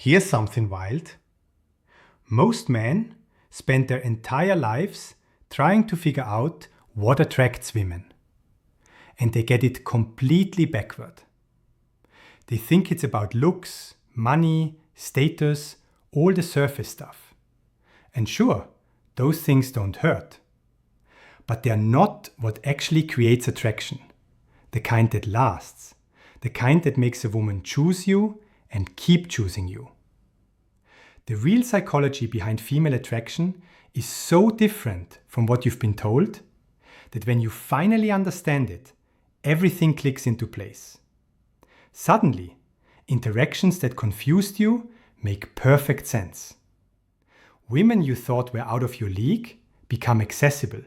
Here's something wild. Most men spend their entire lives trying to figure out what attracts women. And they get it completely backward. They think it's about looks, money, status, all the surface stuff. And sure, those things don't hurt. But they're not what actually creates attraction. The kind that lasts. The kind that makes a woman choose you and keep choosing you. The real psychology behind female attraction is so different from what you've been told that when you finally understand it, everything clicks into place. Suddenly, interactions that confused you make perfect sense. Women you thought were out of your league become accessible.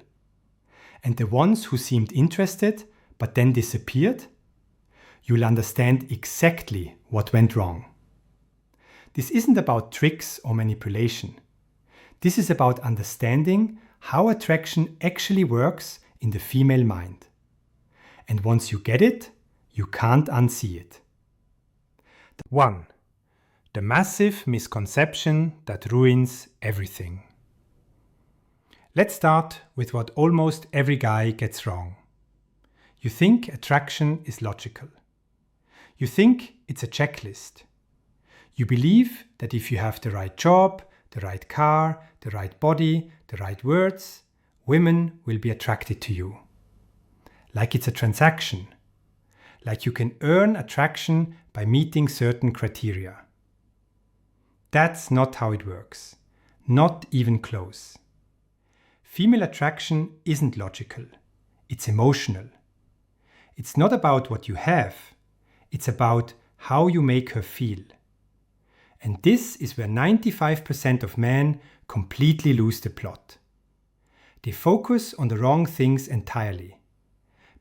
And the ones who seemed interested but then disappeared, you'll understand exactly what went wrong. This isn't about tricks or manipulation. This is about understanding how attraction actually works in the female mind. And once you get it, you can't unsee it. 1. The massive misconception that ruins everything. Let's start with what almost every guy gets wrong. You think attraction is logical. You think it's a checklist. You believe that if you have the right job, the right car, the right body, the right words, women will be attracted to you. Like it's a transaction. Like you can earn attraction by meeting certain criteria. That's not how it works. Not even close. Female attraction isn't logical. It's emotional. It's not about what you have. It's about how you make her feel. And this is where 95% of men completely lose the plot. They focus on the wrong things entirely,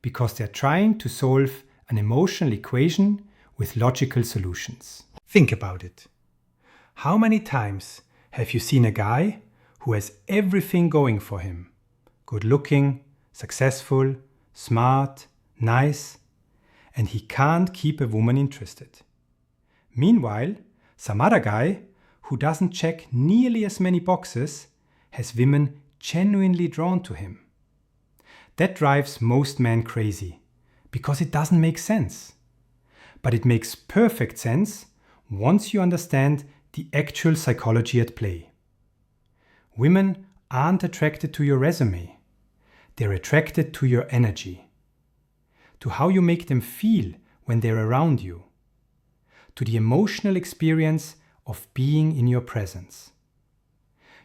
because they're trying to solve an emotional equation with logical solutions. Think about it. How many times have you seen a guy who has everything going for him? Good looking, successful, smart, nice, and he can't keep a woman interested. Meanwhile, some other guy who doesn't check nearly as many boxes has women genuinely drawn to him. That drives most men crazy because it doesn't make sense. But it makes perfect sense once you understand the actual psychology at play. Women aren't attracted to your resume. They're attracted to your energy, to how you make them feel when they're around you, to the emotional experience of being in your presence.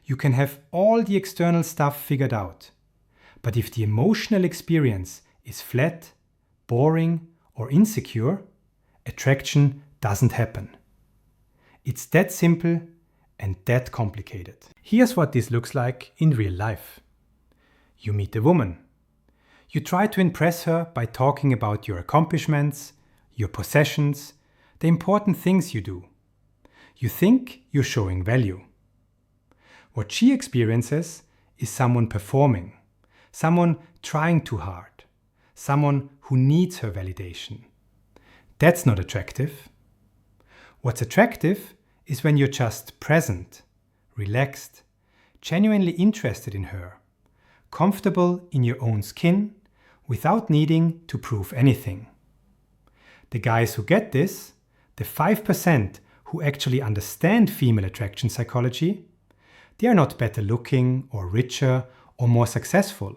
You can have all the external stuff figured out, but if the emotional experience is flat, boring, or insecure, attraction doesn't happen. It's that simple and that complicated. Here's what this looks like in real life. You meet a woman. You try to impress her by talking about your accomplishments, your possessions, the important things you do. You think you're showing value. What she experiences is someone performing, someone trying too hard, someone who needs her validation. That's not attractive. What's attractive is when you're just present, relaxed, genuinely interested in her, comfortable in your own skin, without needing to prove anything. The guys who get this, the 5% who actually understand female attraction psychology, they are not better looking or richer or more successful.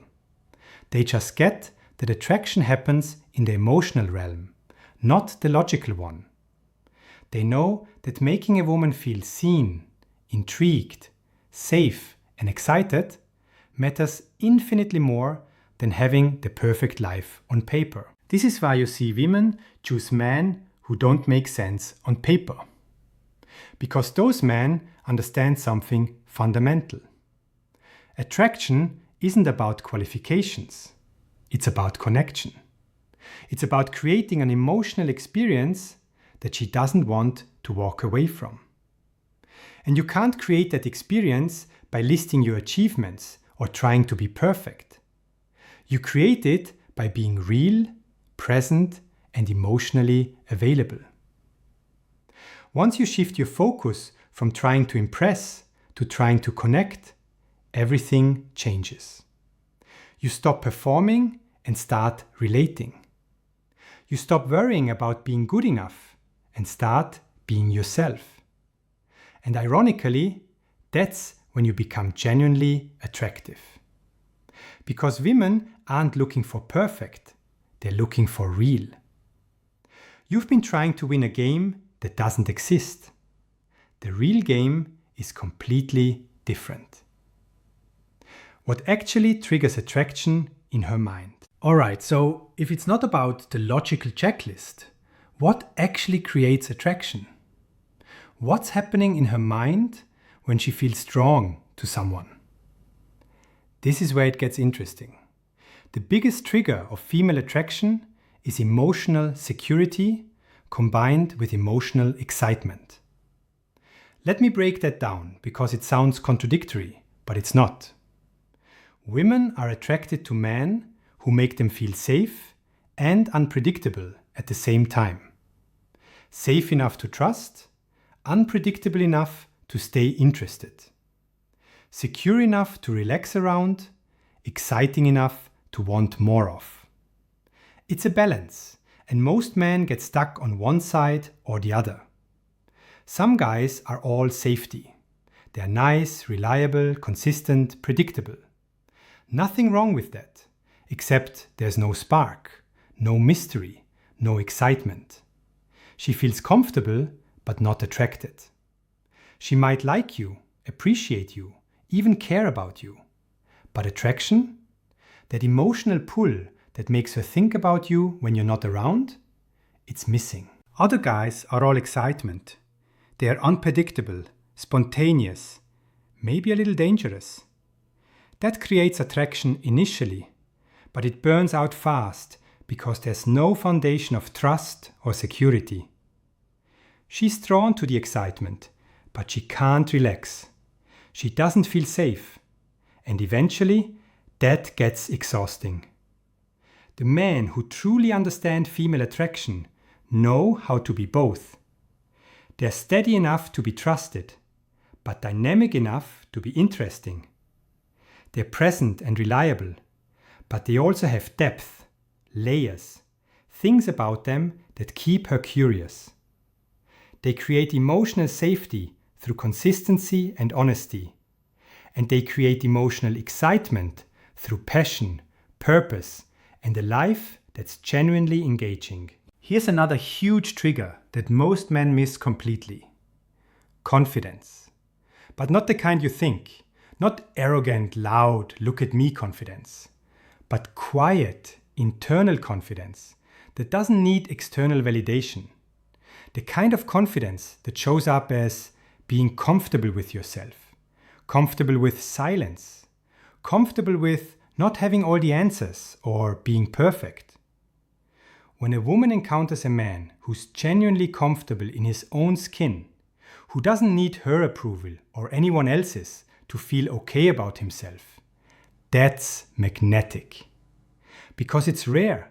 They just get that attraction happens in the emotional realm, not the logical one. They know that making a woman feel seen, intrigued, safe, and excited matters infinitely more than having the perfect life on paper. This is why you see women choose men who don't make sense on paper. Because those men understand something fundamental. Attraction isn't about qualifications. It's about connection. It's about creating an emotional experience that she doesn't want to walk away from. And you can't create that experience by listing your achievements or trying to be perfect. You create it by being real, present, and emotionally available. Once you shift your focus from trying to impress to trying to connect, everything changes. You stop performing and start relating. You stop worrying about being good enough and start being yourself. And ironically, that's when you become genuinely attractive. Because women aren't looking for perfect, they're looking for real. You've been trying to win a game that doesn't exist. The real game is completely different. What actually triggers attraction in her mind? Alright, so if it's not about the logical checklist, what actually creates attraction? What's happening in her mind when she feels drawn to someone? This is where it gets interesting. The biggest trigger of female attraction is emotional security combined with emotional excitement. Let me break that down because it sounds contradictory, but it's not. Women are attracted to men who make them feel safe and unpredictable at the same time. Safe enough to trust, unpredictable enough to stay interested. Secure enough to relax around, exciting enough to want more of. It's a balance, and most men get stuck on one side or the other. Some guys are all safety. They're nice, reliable, consistent, predictable. Nothing wrong with that, except there's no spark, no mystery, no excitement. She feels comfortable, but not attracted. She might like you, appreciate you, even care about you. But attraction? That emotional pull that makes her think about you when you're not around? It's missing. Other guys are all excitement. They are unpredictable, spontaneous, maybe a little dangerous. That creates attraction initially, but it burns out fast because there's no foundation of trust or security. She's drawn to the excitement, but she can't relax. She doesn't feel safe, and eventually that gets exhausting. The men who truly understand female attraction know how to be both. They're steady enough to be trusted, but dynamic enough to be interesting. They're present and reliable, but they also have depth, layers, things about them that keep her curious. They create emotional safety through consistency and honesty, and they create emotional excitement through passion, purpose, and a life that's genuinely engaging. Here's another huge trigger that most men miss completely. Confidence. But not the kind you think. Not arrogant, loud, look at me confidence. But quiet, internal confidence that doesn't need external validation. The kind of confidence that shows up as being comfortable with yourself, comfortable with silence, comfortable with not having all the answers or being perfect. When a woman encounters a man who's genuinely comfortable in his own skin, who doesn't need her approval or anyone else's to feel okay about himself, that's magnetic. Because it's rare.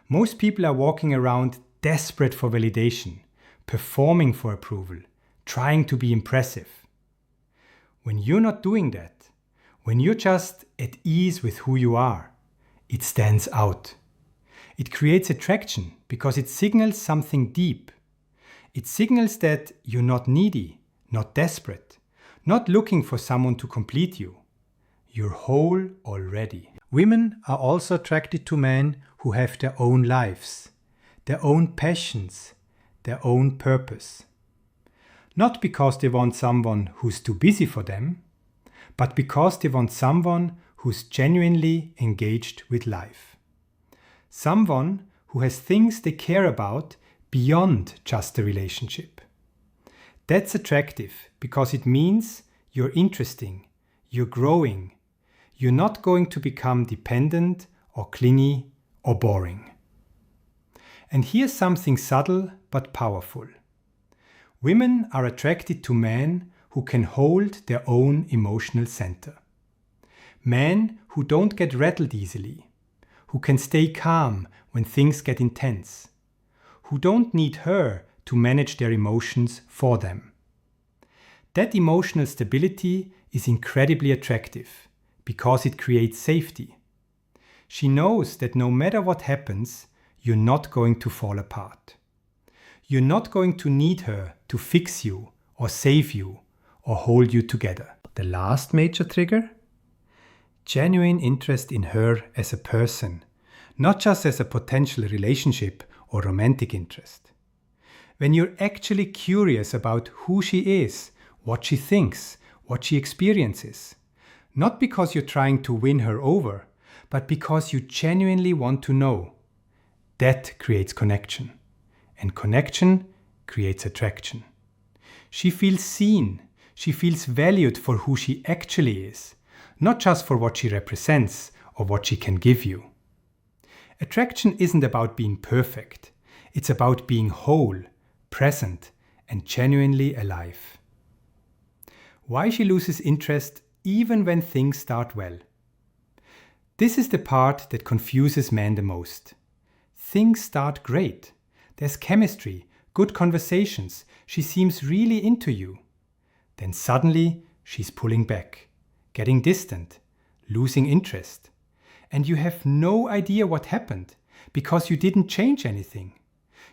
Most people are walking around desperate for validation, performing for approval, trying to be impressive. When you're not doing that, when you're just at ease with who you are, it stands out. It creates attraction because it signals something deep. It signals that you're not needy, not desperate, not looking for someone to complete you. You're whole already. Women are also attracted to men who have their own lives, their own passions, their own purpose. Not because they want someone who's too busy for them, but because they want someone who's genuinely engaged with life. Someone who has things they care about beyond just the relationship. That's attractive because it means you're interesting, you're growing, you're not going to become dependent or clingy or boring. And here's something subtle but powerful. Women are attracted to men who can hold their own emotional center. Men who don't get rattled easily, who can stay calm when things get intense, who don't need her to manage their emotions for them. That emotional stability is incredibly attractive because it creates safety. She knows that no matter what happens, you're not going to fall apart. You're not going to need her to fix you or save you or hold you together. The last major trigger? Genuine interest in her as a person, not just as a potential relationship or romantic interest. When you're actually curious about who she is, what she thinks, what she experiences. Not because you're trying to win her over, but because you genuinely want to know. That creates connection. And connection creates attraction. She feels seen. She feels valued for who she actually is, not just for what she represents or what she can give you. Attraction isn't about being perfect. It's about being whole, present, and genuinely alive. Why she loses interest even when things start well. This is the part that confuses men the most. Things start great. There's chemistry, good conversations. She seems really into you. Then suddenly she's pulling back, getting distant, losing interest. And you have no idea what happened because you didn't change anything.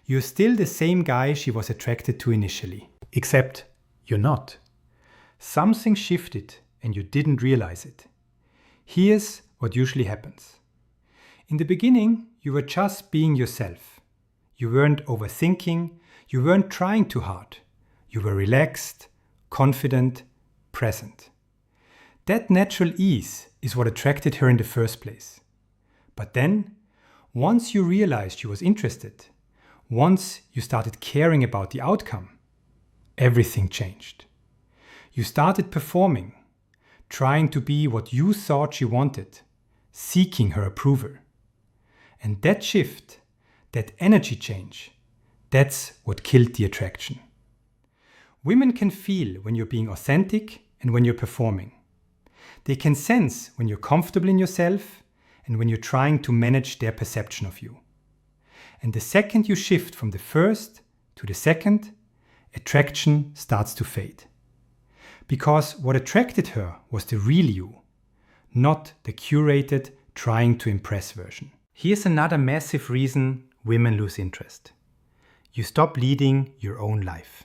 You're still the same guy she was attracted to initially. Except you're not. Something shifted and you didn't realize it. Here's what usually happens. In the beginning, you were just being yourself. You weren't overthinking. You weren't trying too hard. You were relaxed, confident, present. That natural ease is what attracted her in the first place. But then, once you realized she was interested, once you started caring about the outcome, everything changed. You started performing, trying to be what you thought she wanted, seeking her approval. And that shift, that energy change, that's what killed the attraction. Women can feel when you're being authentic and when you're performing. They can sense when you're comfortable in yourself and when you're trying to manage their perception of you. And the second you shift from the first to the second, attraction starts to fade. Because what attracted her was the real you, not the curated, trying to impress version. Here's another massive reason women lose interest. You stop leading your own life.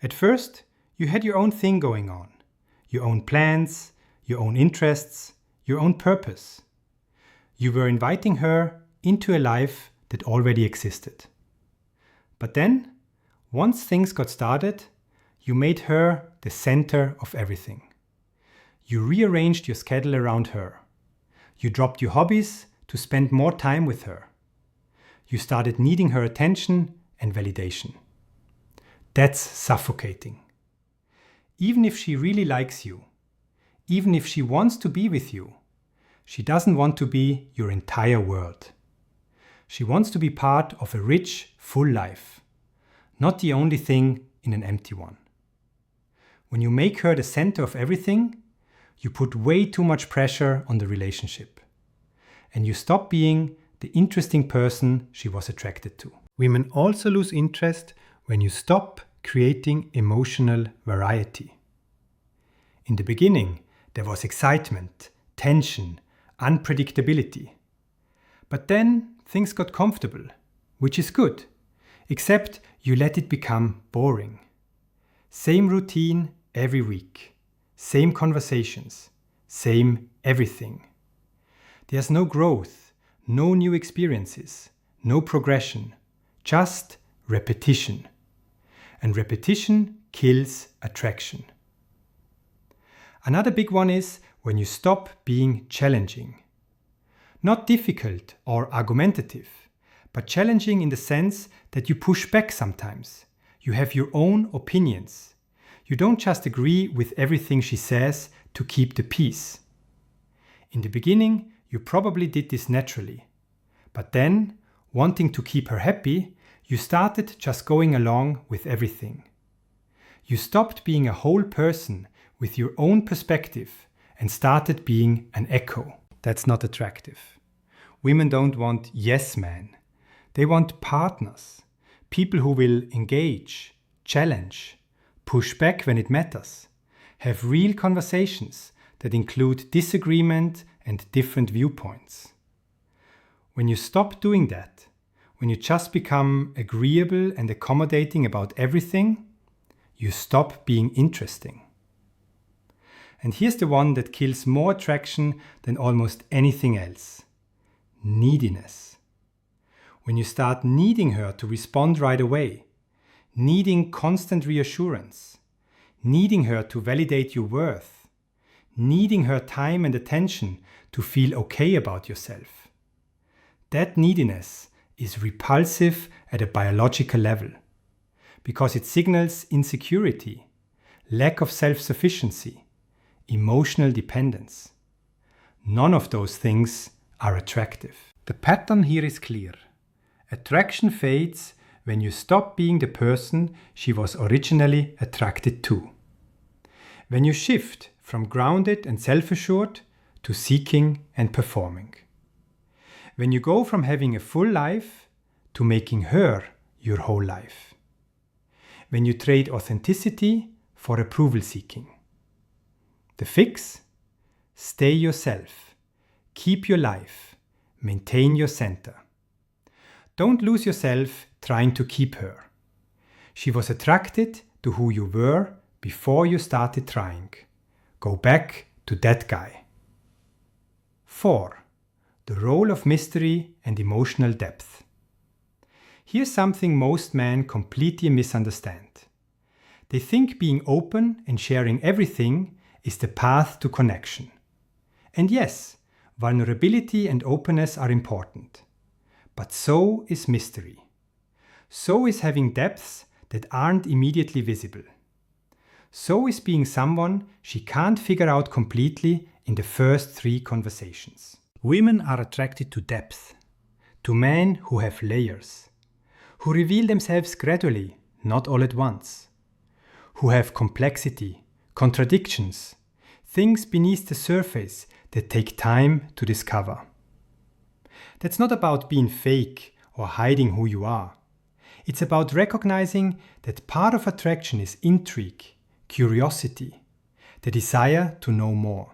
At first, you had your own thing going on, your own plans, your own interests, your own purpose. You were inviting her into a life that already existed. But then, once things got started, you made her the center of everything. You rearranged your schedule around her. You dropped your hobbies to spend more time with her. You started needing her attention and validation. That's suffocating. Even if she really likes you, even if she wants to be with you, she doesn't want to be your entire world. She wants to be part of a rich, full life, not the only thing in an empty one. When you make her the center of everything, you put way too much pressure on the relationship. And you stop being the interesting person she was attracted to. Women also lose interest when you stop creating emotional variety. In the beginning, there was excitement, tension, unpredictability. But then things got comfortable, which is good, except you let it become boring. Same routine every week, same conversations, same everything. There's no growth, no new experiences, no progression, just repetition. And repetition kills attraction. Another big one is when you stop being challenging. Not difficult or argumentative, but challenging in the sense that you push back sometimes. You have your own opinions. You don't just agree with everything she says to keep the peace. In the beginning, you probably did this naturally. But then, wanting to keep her happy, you started just going along with everything. You stopped being a whole person with your own perspective and started being an echo. That's not attractive. Women don't want yes men. They want partners. people who will engage, challenge, push back when it matters, have real conversations that include disagreement and different viewpoints. When you stop doing that, when you just become agreeable and accommodating about everything, you stop being interesting. And here's the one that kills more attraction than almost anything else: neediness. When you start needing her to respond right away, needing constant reassurance, needing her to validate your worth, needing her time and attention to feel okay about yourself. That neediness is repulsive at a biological level because it signals insecurity, lack of self-sufficiency, emotional dependence. None of those things are attractive. The pattern here is clear. Attraction fades when you stop being the person she was originally attracted to. When you shift from grounded and self-assured to seeking and performing. When you go from having a full life to making her your whole life. When you trade authenticity for approval seeking. The fix? Stay yourself. Keep your life. Maintain your center. Don't lose yourself trying to keep her. She was attracted to who you were before you started trying. Go back to that guy. 4. The role of mystery and emotional depth. Here's something most men completely misunderstand. They think being open and sharing everything is the path to connection. And yes, vulnerability and openness are important. But so is mystery. So is having depths that aren't immediately visible. So is being someone she can't figure out completely in the first 3 conversations. Women are attracted to depth, to men who have layers, who reveal themselves gradually, not all at once, who have complexity, contradictions, things beneath the surface that take time to discover. That's not about being fake or hiding who you are. It's about recognizing that part of attraction is intrigue, curiosity, the desire to know more.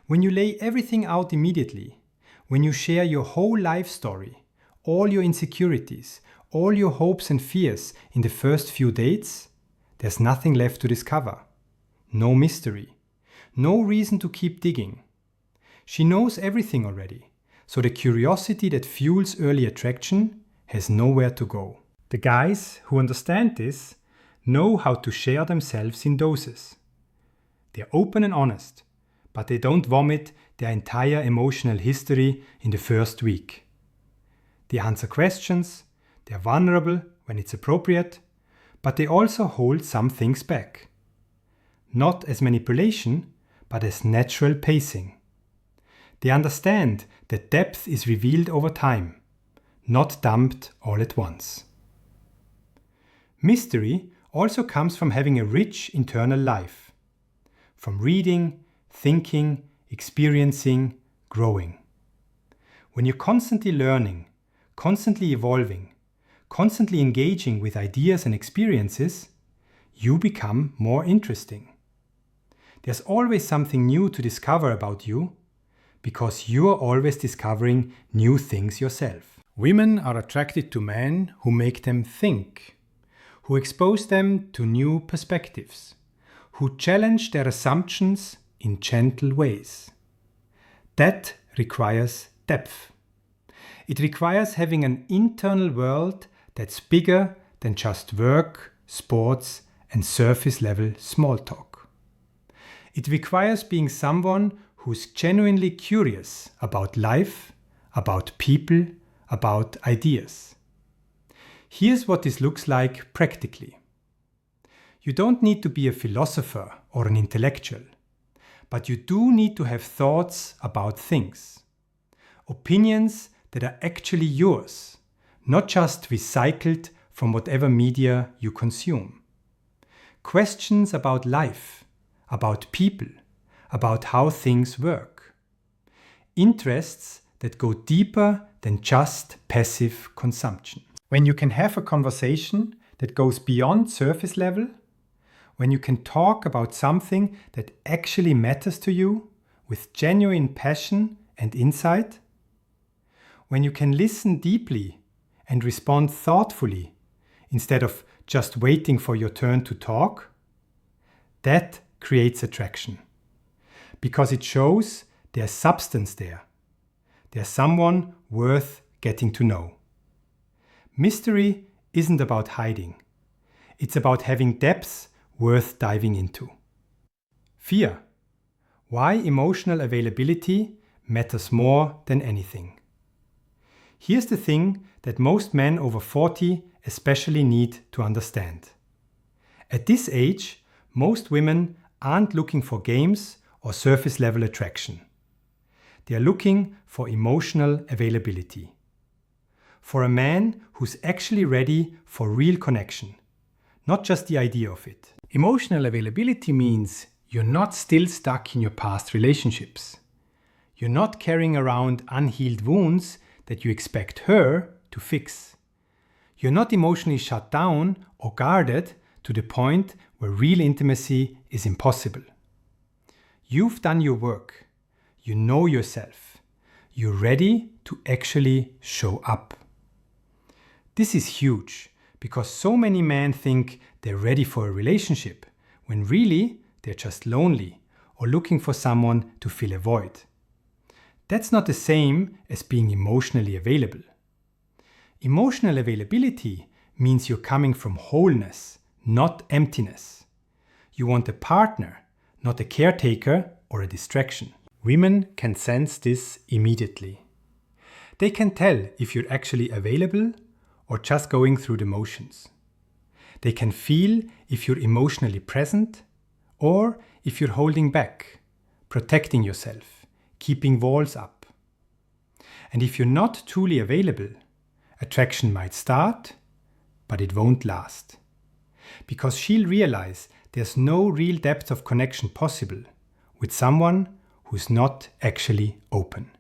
When you lay everything out immediately, when you share your whole life story, all your insecurities, all your hopes and fears in the first few dates, there's nothing left to discover. No mystery. No reason to keep digging. She knows everything already, so the curiosity that fuels early attraction has nowhere to go. The guys who understand this know how to share themselves in doses. They're open and honest, but they don't vomit their entire emotional history in the first week. They answer questions, they're vulnerable when it's appropriate, but they also hold some things back. Not as manipulation, but as natural pacing. They understand that depth is revealed over time, not dumped all at once. Mystery also comes from having a rich internal life, from reading, thinking, experiencing, growing. When you're constantly learning, constantly evolving, constantly engaging with ideas and experiences, you become more interesting. There's always something new to discover about you, because you are always discovering new things yourself. Women are attracted to men who make them think, who expose them to new perspectives, who challenge their assumptions in gentle ways. That requires depth. It requires having an internal world that's bigger than just work, sports, and surface-level small talk. It requires being someone who's genuinely curious about life, about people, about ideas. Here's what this looks like practically. You don't need to be a philosopher or an intellectual, but you do need to have thoughts about things. Opinions that are actually yours, not just recycled from whatever media you consume. Questions about life, about people, about how things work. Interests that go deeper than just passive consumption. When you can have a conversation that goes beyond surface level, when you can talk about something that actually matters to you with genuine passion and insight, when you can listen deeply and respond thoughtfully instead of just waiting for your turn to talk, that creates attraction. Because it shows there's substance there. There's someone worth getting to know. Mystery isn't about hiding. It's about having depths worth diving into. Fear. Why emotional availability matters more than anything. Here's the thing that most men over 40 especially need to understand. At this age, most women aren't looking for games or surface level attraction. They are looking for emotional availability. For a man who's actually ready for real connection, not just the idea of it. Emotional availability means you're not still stuck in your past relationships. You're not carrying around unhealed wounds that you expect her to fix. You're not emotionally shut down or guarded to the point where real intimacy is impossible. You've done your work. You know yourself. You're ready to actually show up. This is huge because so many men think they're ready for a relationship when really they're just lonely or looking for someone to fill a void. That's not the same as being emotionally available. Emotional availability means you're coming from wholeness, not emptiness. You want a partner, not a caretaker or a distraction. Women can sense this immediately. They can tell if you're actually available or just going through the motions. They can feel if you're emotionally present or if you're holding back, protecting yourself, keeping walls up. And if you're not truly available, attraction might start, but it won't last. Because she'll realize there's no real depth of connection possible with someone who's not actually open.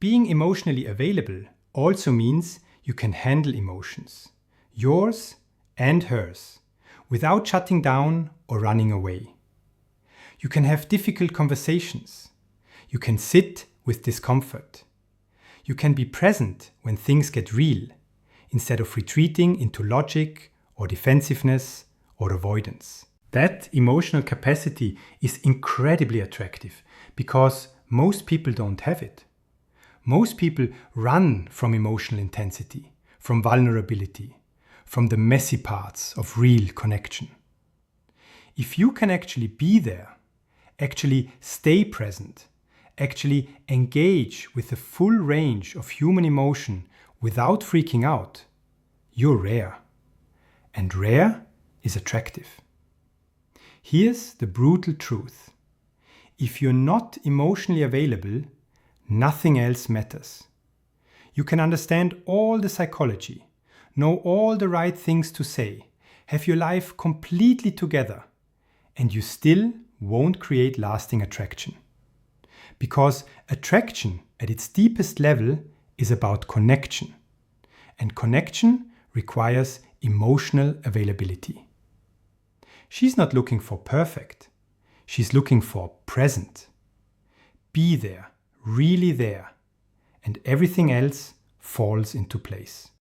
Being emotionally available also means you can handle emotions, yours and hers, without shutting down or running away. You can have difficult conversations. You can sit with discomfort. You can be present when things get real, instead of retreating into logic or defensiveness or avoidance. That emotional capacity is incredibly attractive because most people don't have it. Most people run from emotional intensity, from vulnerability, from the messy parts of real connection. If you can actually be there, actually stay present, actually engage with the full range of human emotion without freaking out, you're rare. And rare is attractive. Here's the brutal truth. If you're not emotionally available, nothing else matters. You can understand all the psychology, know all the right things to say, have your life completely together, and you still won't create lasting attraction. Because attraction at its deepest level is about connection. And connection requires emotional availability. She's not looking for perfect. She's looking for present. Be there, really there, and everything else falls into place.